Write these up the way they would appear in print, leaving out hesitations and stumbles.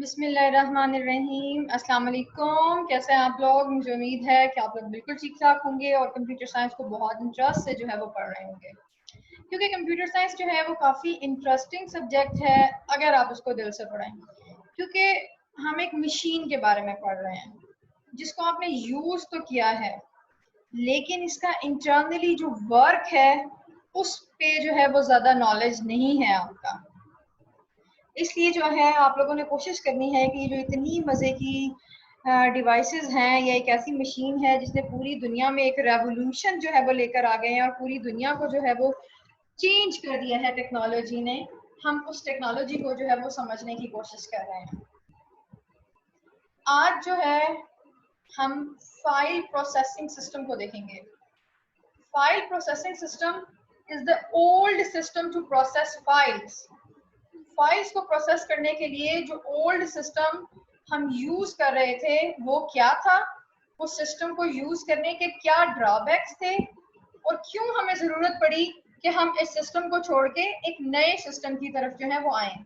बिस्मिल्लाहिर्रहमानिर्रहीम। अस्सलाम वालेकुम। कैसे हैं आप लोग? मुझे उम्मीद है कि आप लोग बिल्कुल ठीक ठाक होंगे और कंप्यूटर साइंस को बहुत इंटरेस्ट से जो है वो पढ़ रहे होंगे, क्योंकि कंप्यूटर साइंस जो है वो काफ़ी इंटरेस्टिंग सब्जेक्ट है अगर आप उसको दिल से पढ़ें। क्योंकि हम एक मशीन के बारे में पढ़ रहे हैं जिसको आपने यूज़ तो किया है, लेकिन इसका इंटरनली जो वर्क है उस पे जो है वो ज़्यादा नॉलेज नहीं है आपका। इसलिए जो है आप लोगों ने कोशिश करनी है कि जो इतनी मज़े की डिवाइसेस हैं या एक ऐसी मशीन है जिसने पूरी दुनिया में एक रेवोल्यूशन जो है वो लेकर आ गए हैं और पूरी दुनिया को जो है वो चेंज कर दिया है टेक्नोलॉजी ने, हम उस टेक्नोलॉजी को जो है वो समझने की कोशिश कर रहे हैं। आज जो है हम फाइल प्रोसेसिंग सिस्टम को देखेंगे। File processing system is the old system to process files. Files को प्रोसेस करने के लिए जो ओल्ड सिस्टम हम यूज कर रहे थे वो क्या था, उस सिस्टम को यूज करने के क्या ड्रॉबैक्स थे और क्यों हमें जरूरत पड़ी कि हम इस सिस्टम को छोड़ के एक नए सिस्टम की तरफ जो है वो आए।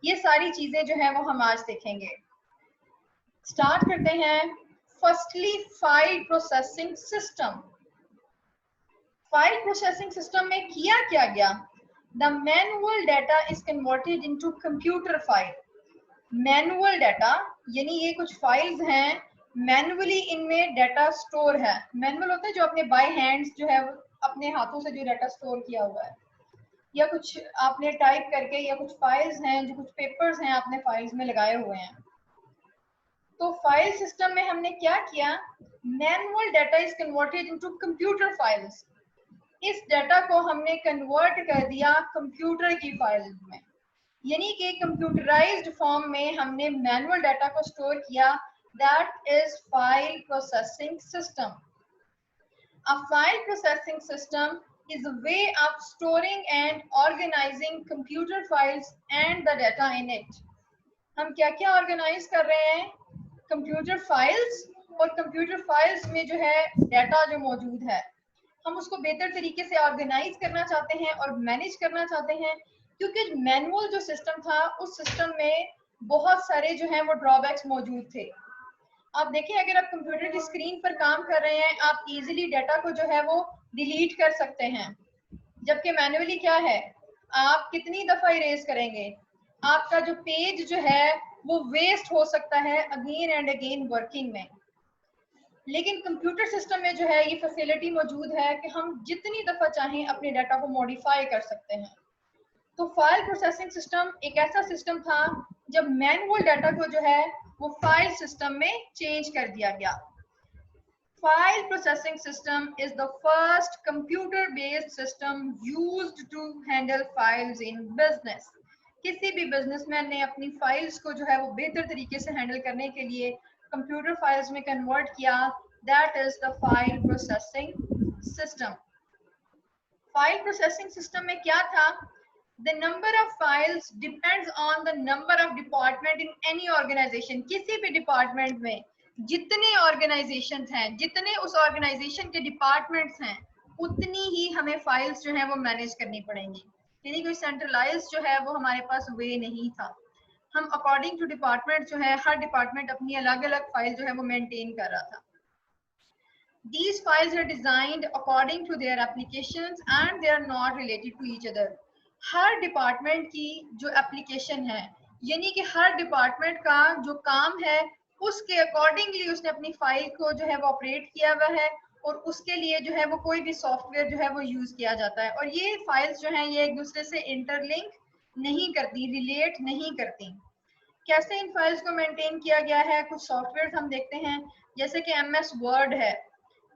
ये सारी चीजें जो है वो हम आज देखेंगे। स्टार्ट करते हैं। Firstly, file processing system. File processing system में किया क्या गया? The manual data is converted into computer file. Manual data यानी ये कुछ फाइल्स हैं, मैनुअली इनमें डाटा स्टोर है। मैनुअल होता है जो अपने बाय हैंड्स जो है अपने हाथों से जो डाटा स्टोर किया हुआ है, या कुछ आपने टाइप करके, या कुछ फाइल्स हैं जो कुछ पेपर्स हैं आपने फाइल्स में लगाए हुए हैं। तो फाइल सिस्टम में हमने क्या किया? Manual data is converted into computer files. इस डाटा को हमने कन्वर्ट कर दिया कंप्यूटर की फाइल्स में, यानी कि कंप्यूटराइज्ड फॉर्म में हमने मैनुअल डाटा को स्टोर किया। That is file processing system. A file processing system is a way of storing and organizing computer files and the data in it. हम क्या क्या ऑर्गेनाइज कर रहे हैं? कंप्यूटर फाइल्स, और कंप्यूटर फाइल्स में जो है डाटा जो मौजूद है हम उसको बेहतर तरीके से ऑर्गेनाइज करना चाहते हैं और मैनेज करना चाहते हैं, क्योंकि मैनुअल जो सिस्टम था उस सिस्टम में बहुत सारे जो हैं वो ड्रॉबैक्स मौजूद थे। आप देखिए, अगर आप कंप्यूटर की स्क्रीन पर काम कर रहे हैं आप इजीली डाटा को जो है वो डिलीट कर सकते हैं, जबकि मैनुअली क्या है, आप कितनी दफा इरेज करेंगे? आपका जो पेज जो है वो वेस्ट हो सकता है अगेन एंड अगेन वर्किंग में। लेकिन कंप्यूटर सिस्टम में जो है ये फैसिलिटी मौजूद है कि हम जितनी दफ़ा चाहें अपने डाटा को मॉडिफाई कर सकते हैं। तो फाइल प्रोसेसिंग सिस्टम एक ऐसा सिस्टम था जब मैनुअल डाटा को जो है वो फाइल सिस्टम में चेंज कर दिया गया। File processing system is the first computer based system used to handle files in business. किसी भी बिजनेसमैन ने अपनी फाइल्स को जो है वो बेहतर तरीके से हैंडल करने के लिए कंप्यूटर फाइल्स में कन्वर्ट किया। That is the file processing system. File processing system में क्या था? The number of files depends on the number of department in any organization. किसी भी डिपार्टमेंट में जितने ऑर्गेनाइजेशन हैं, जितने उस ऑर्गेनाइजेशन के डिपार्टमेंट्स हैं, उतनी ही हमें फाइल्स जो है वो मैनेज करनी पड़ेंगी। यानी कोई सेंट्रलाइज जो है वो हमारे पास वे नहीं था। हम अकॉर्डिंग टू डिपार्टमेंट जो है, हर डिपार्टमेंट अपनी अलग अलग फाइल जो है वो मेंटेन कर रहा था। These files are designed according to their applications and they are not related to each other. Her department की जो एप्लीकेशन है, यानी कि हर डिपार्टमेंट का जो काम है उसके अकॉर्डिंगली उसने अपनी फाइल को जो है वो ऑपरेट किया हुआ है, और उसके लिए जो है वो कोई भी सॉफ्टवेयर जो है वो यूज किया जाता है। और ये फाइल्स जो हैं ये एक दूसरे से इंटरलिंक नहीं करती, रिलेट नहीं करती। कैसे इन फाइल्स को मेंटेन किया गया है? कुछ सॉफ्टवेयर हम देखते हैं, जैसे कि MS वर्ड है।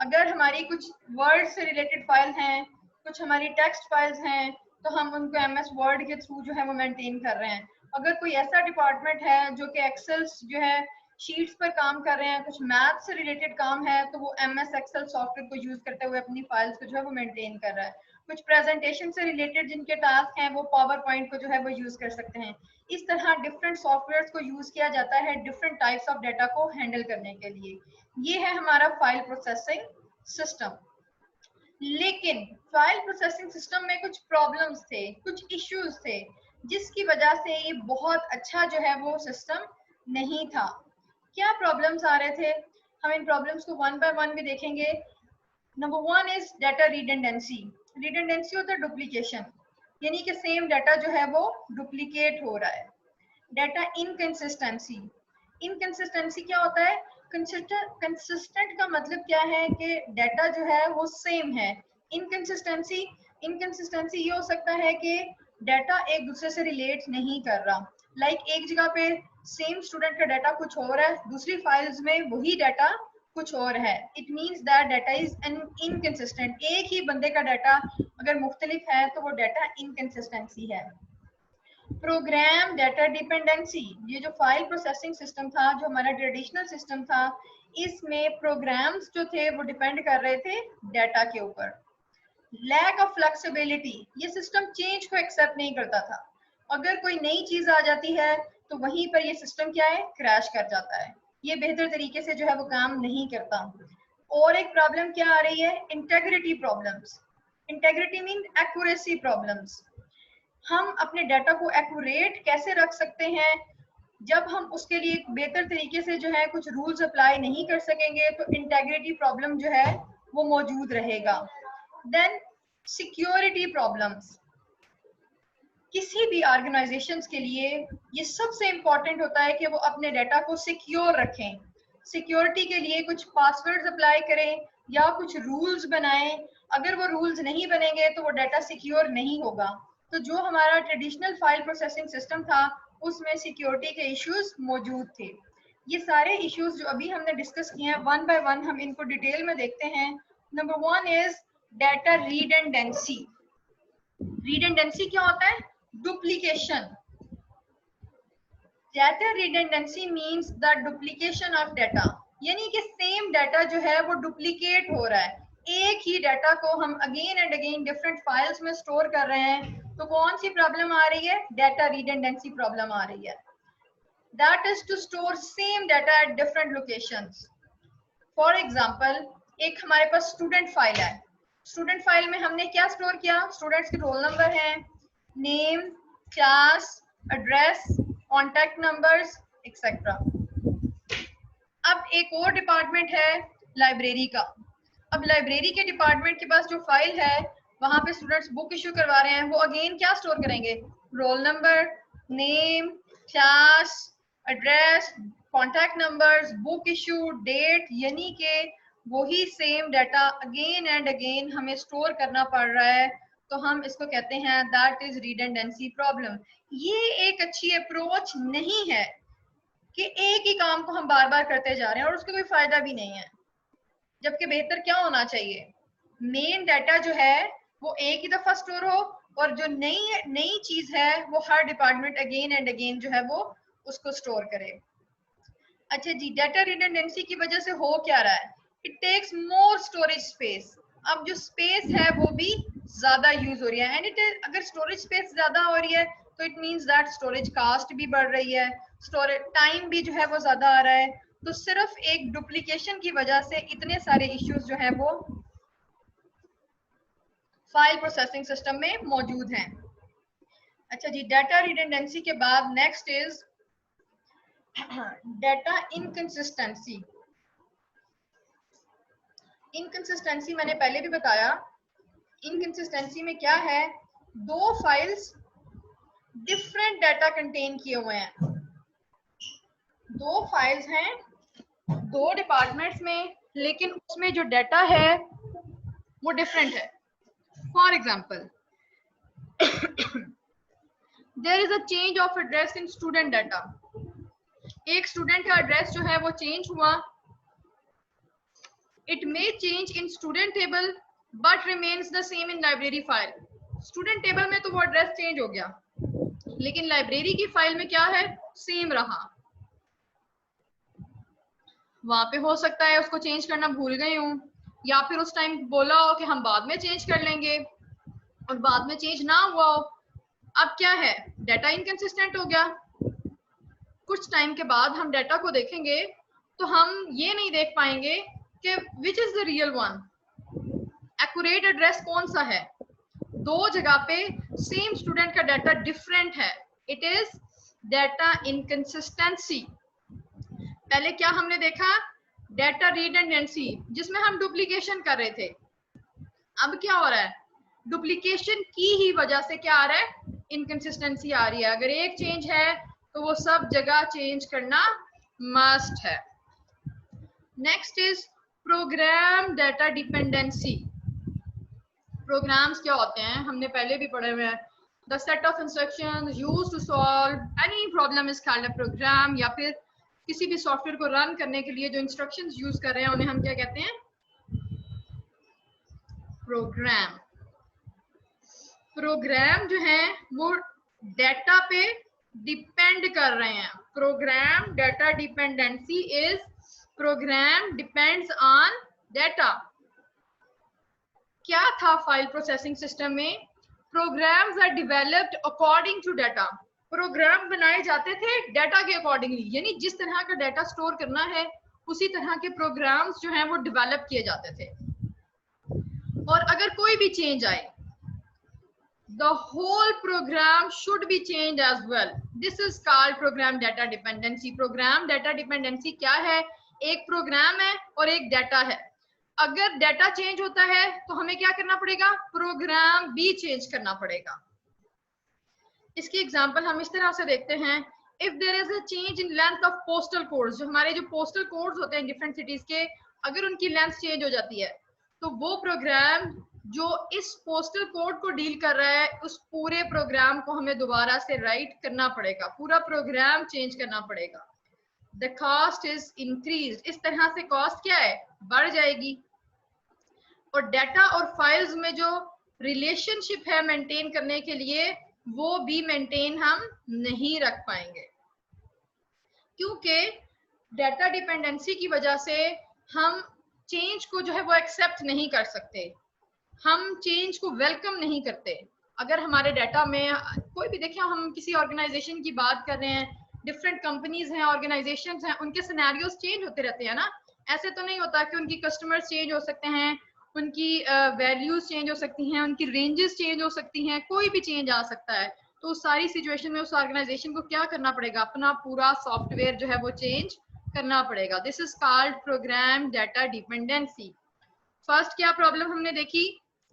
अगर हमारी कुछ वर्ड से रिलेटेड फाइल हैं, कुछ हमारी टेक्स्ट फाइल्स हैं, तो हम उनको MS वर्ड के थ्रू जो है वो मेंटेन कर रहे हैं। अगर कोई ऐसा डिपार्टमेंट है जो कि एक्सेल्स जो है शीट्स पर काम कर रहे हैं, कुछ मैथ से रिलेटेड काम है, तो वो MS एक्सेल सॉफ्टवेयर को यूज करते हुए अपनी फाइल्स को जो है वो मेंटेन कर रहा है। कुछ प्रेजेंटेशन से रिलेटेड जिनके टास्क हैं वो पावर पॉइंट को जो है वो यूज कर सकते हैं। इस तरह डिफरेंट सॉफ्टवेयर्स को यूज किया जाता है डिफरेंट टाइप्स ऑफ डाटा को हैंडल करने के लिए। ये है हमारा फाइल प्रोसेसिंग सिस्टम। लेकिन फाइल प्रोसेसिंग सिस्टम में कुछ प्रॉब्लम्स थे, कुछ इश्यूज थे, जिसकी वजह से ये बहुत अच्छा जो है वो सिस्टम नहीं था। क्या प्रॉब्लम्स आ रहे थे, हम इन प्रॉब्लम्स को वन बाय वन भी देखेंगे। Number one is data redundancy. Redundancy होता है डुप्लीकेशन, यानी कि सेम डाटा जो है वो डुप्लीकेट हो रहा है। Data inconsistency. इनकंसिस्टेंसी क्या होता है, कंसिस्टेंट का मतलब क्या है कि डाटा जो है वो सेम है। इनकंसिस्टेंसी, इनकंसिस्टेंसी ये हो सकता है कि डाटा एक दूसरे से रिलेट नहीं कर रहा। लाइक एक जगह पे सेम स्टूडेंट का डाटा कुछ और है, दूसरी फाइल्स में वही डाटा कुछ और है। It means that data is inconsistent. एक ही बंदे का डाटा अगर मुख्तलिफ है तो वो डाटा इनकंसिस्टेंसी है। Program data dependency. ये जो फाइल प्रोसेसिंग सिस्टम था, जो हमारा ट्रेडिशनल सिस्टम था, इसमें प्रोग्राम्स जो थे वो डिपेंड कर रहे थे डाटा के ऊपर। Lack of flexibility. ये सिस्टम चेंज को एक्सेप्ट नहीं करता था। अगर कोई नई चीज आ जाती है तो वहीं पर ये सिस्टम क्या है, क्रैश कर जाता है। ये बेहतर तरीके से जो है वो काम नहीं करता। और एक प्रॉब्लम क्या आ रही है, integrity problems. Integrity mean accuracy problems. हम अपने डाटा को एक्यूरेट कैसे रख सकते हैं, जब हम उसके लिए बेहतर तरीके से जो है कुछ रूल्स अप्लाई नहीं कर सकेंगे तो इंटेग्रिटी प्रॉब्लम जो है वो मौजूद रहेगा। Then security problems. किसी भी ऑर्गेनाइजेशंस के लिए ये सबसे इंपॉर्टेंट होता है कि वो अपने डाटा को सिक्योर रखें। सिक्योरिटी के लिए कुछ पासवर्ड्स अप्लाई करें या कुछ रूल्स बनाएं। अगर वो रूल्स नहीं बनेंगे तो वो डाटा सिक्योर नहीं होगा। तो जो हमारा ट्रेडिशनल फाइल प्रोसेसिंग सिस्टम था उसमें सिक्योरिटी के इश्यूज मौजूद थे। ये सारे इश्यूज जो अभी हमने डिस्कस किए हैं, वन बाय वन हम इनको डिटेल में देखते हैं। Number one is data redundancy. Redundancy क्या होता है, duplication. Data redundancy means the duplication of data, यानी कि सेम डाटा जो है वो डुप्लीकेट हो रहा है। एक ही डाटा को हम again and again different files में स्टोर कर रहे हैं। तो कौन सी प्रॉब्लम आ रही है, डाटा रिडंडेंसी प्रॉब्लम आ रही है। That is to store same data at different locations. For example, एक हमारे पास स्टूडेंट फाइल है। स्टूडेंट फाइल में हमने क्या स्टोर किया, स्टूडेंट्स के रोल नंबर है, name, class, address, contact numbers etcetera. अब एक और डिपार्टमेंट है लाइब्रेरी का। अब लाइब्रेरी के डिपार्टमेंट के पास जो फाइल है वहां पे स्टूडेंट्स बुक इशू करवा रहे हैं, वो अगेन क्या स्टोर करेंगे, roll number, name, class, address, contact numbers, book issue, date, यानी कि वही same data again and again हमें स्टोर करना पड़ रहा है। तो हम इसको कहते हैं दैट इज रिडंडेंसी प्रॉब्लम। ये एक अच्छी अप्रोच नहीं है कि एक ही काम को हम बार बार करते जा रहे हैं और उसका कोई फायदा भी नहीं है। जबकि बेहतर क्या होना चाहिए, मेन डाटा जो है वो एक ही दफा स्टोर हो और जो नई नई चीज है वो हर डिपार्टमेंट अगेन एंड अगेन जो है वो उसको स्टोर करे। अच्छा जी, डाटा रिडंडेंसी की वजह से हो क्या रहा है, it takes more storage space. अब जो स्पेस है वो भी ज्यादा यूज हो रही है एंड इट अगर स्टोरेज स्पेस ज्यादा हो रही है तो it means that storage cost भी बढ़ रही है, स्टोरेज टाइम भी जो है वो ज्यादा आ रहा है। तो सिर्फ एक डुप्लीकेशन की वजह से इतने सारे इश्यूज जो है वो फाइल प्रोसेसिंग सिस्टम में मौजूद हैं। अच्छा जी, डाटा रिडंडेंसी के बाद next is data inconsistency. Inconsistency मैंने पहले भी बताया, इनकंसिस्टेंसी में क्या है, दो फाइल्स डिफरेंट डाटा कंटेन किए हुए हैं। दो फाइल्स हैं दो डिपार्टमेंट्स में, लेकिन उसमें जो डाटा है वो डिफरेंट है। For example, there is a change of address in student data. एक स्टूडेंट का एड्रेस जो है वो चेंज हुआ। It may change in student table but remains the same in library file. Student table में तो वो एड्रेस चेंज हो गया, लेकिन लाइब्रेरी की फाइल में क्या है, सेम रहा। वहां पे हो सकता है उसको चेंज करना भूल गई हूँ, या फिर उस टाइम बोला हो कि हम बाद में चेंज कर लेंगे और बाद में चेंज ना हुआ हो। अब क्या है, डाटा इनकंसिस्टेंट हो गया। कुछ टाइम के बाद हम डाटा को देखेंगे तो हम ये नहीं देख पाएंगे कि which is the real one, accurate address कौन सा है। दो जगह पे सेम स्टूडेंट का डाटा डिफरेंट है, इट इज डाटा इनकंसिस्टेंसी। पहले क्या हमने देखा, डेटा रिडंडेंसी, जिसमें हम डुप्लीकेशन कर रहे थे। अब क्या हो रहा है, डुप्लीकेशन की ही वजह से क्या आ रहा है, इनकंसिस्टेंसी आ रही है। अगर एक चेंज है तो वो सब जगह चेंज करना मस्ट है। Next is program data dependency. Programs क्या होते हैं, हमने पहले भी पढ़े हुए हैं। The set of instructions used to solve any problem is called a program, या फिर किसी भी सॉफ्टवेयर को रन करने के लिए जो इंस्ट्रक्शंस यूज कर रहे हैं उन्हें हम क्या कहते हैं, प्रोग्राम। प्रोग्राम जो है वो डेटा पे डिपेंड कर रहे हैं। Program data dependency is program depends on data. क्या था फाइल प्रोसेसिंग सिस्टम में, programs are developed according to data. Program बनाए जाते थे डेटा के अकॉर्डिंगली, यानी जिस तरह का डेटा स्टोर करना है उसी तरह के प्रोग्राम्स जो हैं वो डेवलप किए जाते थे। और अगर कोई भी चेंज आए, the whole program should be changed as well. This is called program data dependency. program data dependency क्या है, एक प्रोग्राम है और एक डेटा है। अगर डेटा चेंज होता है तो हमें क्या करना पड़ेगा, प्रोग्राम भी चेंज करना पड़ेगा। इसकी एग्जांपल हम इस तरह से देखते हैं, if there is a change in length of postal codes, जो हमारे जो पोस्टल कोड्स होते हैं डिफरेंट सिटीज के, अगर उनकी लेंथ चेंज हो जाती है तो वो प्रोग्राम जो इस पोस्टल कोड को डील कर रहा है उस पूरे प्रोग्राम को हमें दोबारा से राइट करना पड़ेगा, पूरा प्रोग्राम चेंज करना पड़ेगा। द कॉस्ट इज इंक्रीज, इस तरह से कॉस्ट क्या है, बढ़ जाएगी। और डेटा और फाइल्स में जो रिलेशनशिप है मेंटेन करने के लिए, वो भी मेंटेन हम नहीं रख पाएंगे, क्योंकि डेटा डिपेंडेंसी की वजह से हम चेंज को जो है वो एक्सेप्ट नहीं कर सकते, हम चेंज को वेलकम नहीं करते। अगर हमारे डाटा में कोई भी, देखिए हम किसी ऑर्गेनाइजेशन की बात कर रहे हैं, डिफरेंट कंपनीज हैं, ऑर्गेनाइजेशंस हैं, उनके सिनेरियोज चेंज होते रहते हैं ना। ऐसे तो नहीं होता कि उनकी कस्टमर्स चेंज हो सकते हैं, उनकी वैल्यूज चेंज हो सकती हैं, उनकी रेंजेस चेंज हो सकती हैं, कोई भी चेंज आ सकता है। तो उस सारी सिचुएशन में उस ऑर्गेनाइजेशन को क्या करना पड़ेगा, अपना पूरा सॉफ्टवेयर जो है वो चेंज करना पड़ेगा। This is called programme data dependency. First क्या प्रॉब्लम हमने देखी,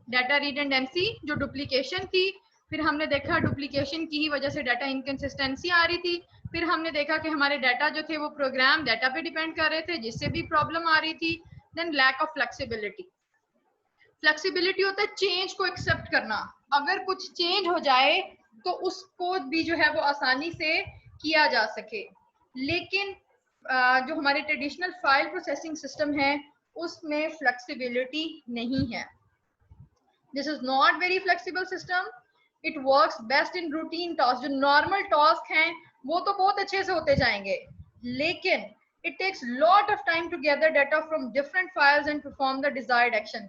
डाटा रिडंडेंसी, जो डुप्लीकेशन थी। फिर हमने देखा डुप्लीकेशन की ही वजह से डाटा इनकंसिस्टेंसी आ रही थी। फिर हमने देखा कि हमारे डाटा जो थे वो प्रोग्राम डाटा पे डिपेंड कर रहे थे, जिससे भी प्रॉब्लम आ रही थी। Then lack of flexibility. Flexibility होता है चेंज को एक्सेप्ट करना, अगर कुछ चेंज हो जाए तो उसको भी जो है वो आसानी से किया जा सके। लेकिन जो हमारे ट्रेडिशनल फाइल प्रोसेसिंग सिस्टम है उसमें फ्लेक्सिबिलिटी नहीं है। This is not very flexible system. It works best in routine task. जो नॉर्मल टास्क हैं वो तो बहुत अच्छे से होते जाएंगे, लेकिन it takes lot of time to gather data from different files and perform the desired action.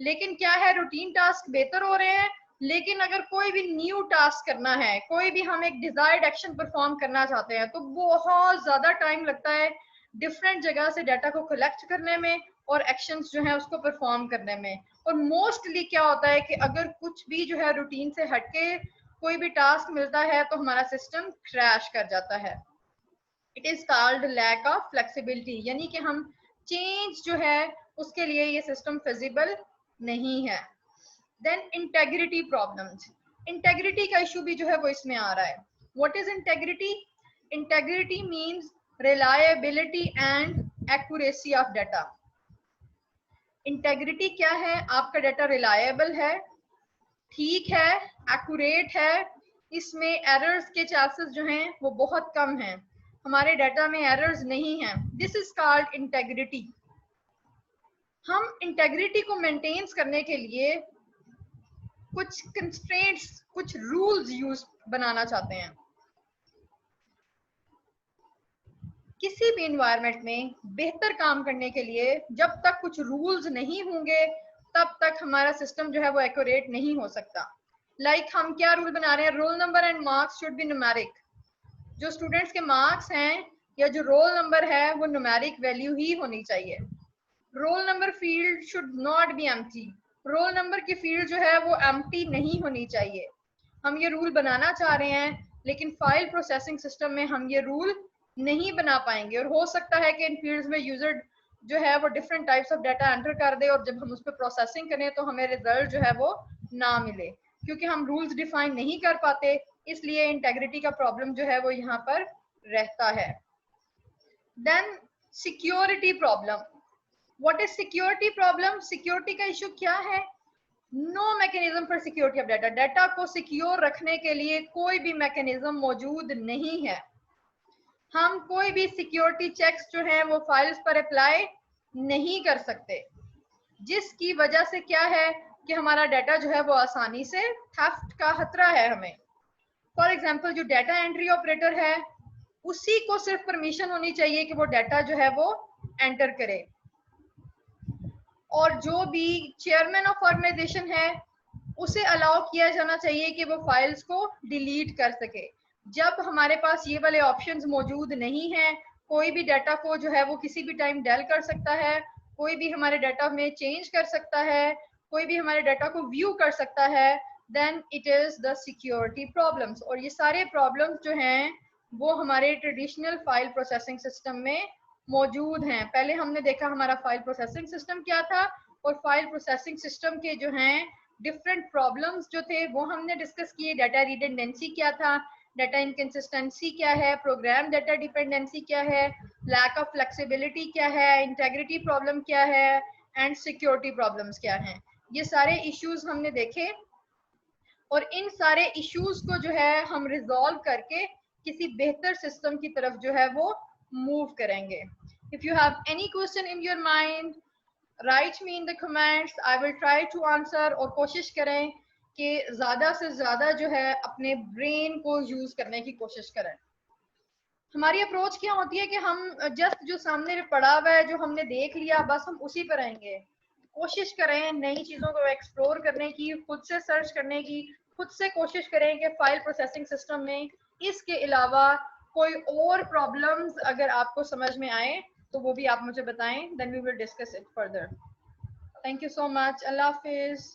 लेकिन क्या है, रूटीन टास्क बेहतर हो रहे हैं, लेकिन अगर कोई भी न्यू टास्क करना है, कोई भी हम एक डिजायर्ड एक्शन परफॉर्म करना चाहते हैं, तो बहुत ज्यादा टाइम लगता है डिफरेंट जगह से डाटा को कलेक्ट करने में और एक्शंस जो है उसको परफॉर्म करने में। और मोस्टली क्या होता है कि अगर कुछ भी जो है रूटीन से हटके कोई भी टास्क मिलता है तो हमारा सिस्टम क्रैश कर जाता है। It is called lack of flexibility, यानी कि हम चेंज जो है उसके लिए ये सिस्टम फिजिबल नहीं है। Then integrity problems. इंटेग्रिटी का इशू भी जो है वो इसमें आ रहा है। What is integrity? Integrity means reliability and accuracy of data. Integrity क्या है? आपका डाटा रिलायबल है, ठीक है, एक्यूरेट है, इसमें एरर्स के चांसेस जो हैं वो बहुत कम हैं, हमारे डाटा में एरर्स नहीं हैं। This is called integrity. हम इंटेग्रिटी को मेंटेन करने के लिए कुछ कंस्ट्रेंट्स, कुछ रूल्स यूज बनाना चाहते हैं। किसी भी एनवायरनमेंट में बेहतर काम करने के लिए जब तक कुछ रूल्स नहीं होंगे तब तक हमारा सिस्टम जो है वो एक्यूरेट नहीं हो सकता। लाइक हम क्या रूल बना रहे हैं, roll number and marks should be numeric. जो स्टूडेंट्स के मार्क्स हैं या जो रोल नंबर है वो न्यूमेरिक वैल्यू ही होनी चाहिए। Roll number field should not be empty. Roll number की फील्ड जो है वो एम्प्टी नहीं होनी चाहिए। हम ये रूल बनाना चाह रहे हैं, लेकिन फाइल प्रोसेसिंग सिस्टम में हम ये रूल नहीं बना पाएंगे। और हो सकता है कि इन फील्ड्स में यूजर जो है वो different types of data enter कर दे और जब हम उस पर प्रोसेसिंग करें तो हमें रिजल्ट जो है वो ना मिले, क्योंकि हम रूल्स डिफाइन नहीं कर पाते, इसलिए इंटेग्रिटी का प्रॉब्लम जो है वो यहाँ पर रहता है। Then security problem. What is security problem? Security का इशू क्या है? No mechanism for security of data. Data को सिक्योर रखने के लिए कोई भी मैकेनिज्म मौजूद नहीं है। हम कोई भी सिक्योरिटी चेक्स जो हैं वो फाइल्स पर अप्लाई नहीं कर सकते, जिसकी वजह से क्या है कि हमारा डाटा जो है वो आसानी से थेफ्ट का खतरा है हमें। फॉर एग्जांपल जो डाटा एंट्री ऑपरेटर है उसी को सिर्फ परमिशन होनी चाहिए कि वो डाटा जो है वो एंटर करे, और जो भी चेयरमैन ऑफ ऑर्गेनाइजेशन है उसे अलाउ किया जाना चाहिए कि वो फाइल्स को डिलीट कर सके। जब हमारे पास ये वाले ऑप्शंस मौजूद नहीं हैं, कोई भी डाटा को जो है वो किसी भी टाइम डेल कर सकता है, कोई भी हमारे डाटा में चेंज कर सकता है, कोई भी हमारे डाटा को व्यू कर सकता है, then it is the security problems. और ये सारे प्रॉब्लम्स जो हैं वो हमारे ट्रेडिशनल फाइल प्रोसेसिंग सिस्टम में मौजूद हैं। पहले हमने देखा हमारा फाइल प्रोसेसिंग सिस्टम क्या था, और फाइल प्रोसेसिंग सिस्टम के जो हैं डिफरेंट प्रॉब्लम्स जो थे वो हमने डिस्कस किए। डाटा रिडंडेंसी क्या था, डाटा इनकंसिस्टेंसी क्या है, प्रोग्राम डाटा डिपेंडेंसी क्या है, लैक ऑफ फ्लेक्सिबिलिटी क्या है, इंटेग्रिटी प्रॉब्लम क्या है, एंड सिक्योरिटी प्रॉब्लम्स क्या हैं। ये सारे इश्यूज हमने देखे, और इन सारे इश्यूज को जो है हम रिजॉल्व करके किसी बेहतर सिस्टम की तरफ जो है वो मूव करेंगे। If you have any question in your mind, write me in the comments, I will try to answer. और कोशिश करें कि ज़्यादा से ज़्यादा जो है अपने ब्रेन को यूज़ करने की कोशिश करें। हमारी अप्रोच क्या होती है कि हम जस्ट जो सामने पड़ा हुआ है, जो हमने देख लिया, बस हम उसी पर रहेंगे। कोशिश करें नई चीज़ों को एक्सप्लोर करने की, खुद से सर्च करने की, खुद से कोशिश करें कि फाइल प्रोसेसिंग सिस्टम में इसके अलावा कोई और प्रॉब्लम्स अगर आपको समझ में आए तो वो भी आप मुझे बताएं, then we will discuss it further. Thank you so much. अल्लाह हाफिज़।